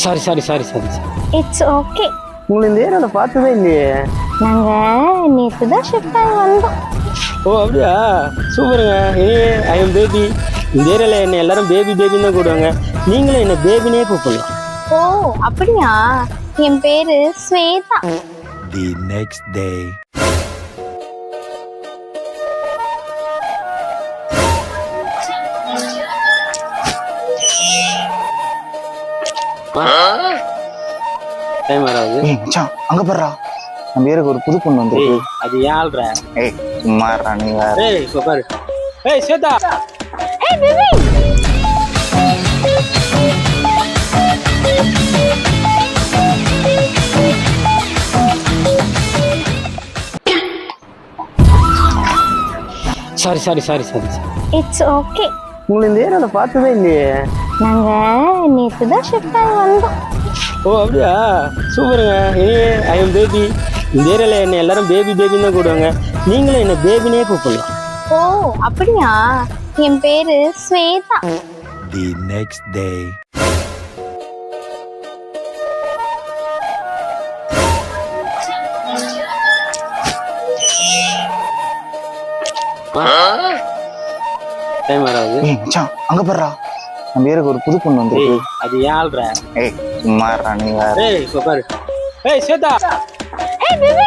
Sorry sorry sorry sorry. It's okay. உங்களை இந்த ஏரியால பார்த்ததே இல்லையே. நாங்க நேற்று தான் ஷிஃப்ட் ஆகி வந்தோம். ஓ அப்படியா, சூப்பருங்க. I am baby. இந்த ஏரியால என்ன எல்லாரும் பேபி பேபின்னு தான் கூடுவாங்க. நீங்களும் என்ன பேபினே கூப்பிடலாம். ஓ அப்படியா? என் பேரு Shweta. The next day. Time வராது. மச்சான் அங்க போறா, நம்ம ஏருக்கு ஒரு புது பொண்ணு வந்து. அது ஏழ்ற. ஏய் சும்மா இருடா நீ வேற. ஏய் இப்ப பாரு. ஏய் ஸ்வேதா. ஏய் baby. Sorry sorry sorry sorry. It's okay. உங்களை இந்த ஏரியால பார்த்ததே இல்லையே. நாங்க நேற்று தான் ஷிஃப்ட் ஆகி வந்தோம். ஓ அப்படியா, சூப்பருங்க. I am baby. இந்த ஏரியால என்ன எல்லாரும் பேபி பேபின்னு தான் கூடுவாங்க. நீங்களும் என்ன பேபினே கூப்பிடலாம். ஓ அப்படியா? என் பேரு Shweta. The next day. Time வராது. மச்சான் அங்க போறா, நம்ம ஏருக்கு ஒரு புது பொண்ணு வந்து. அது ஏழ்ற. ஏய் சும்மா இருடா நீ வேற. ஏய் இப்ப பாரு. ஏய் ஸ்வேதா. ஏய் பேபி.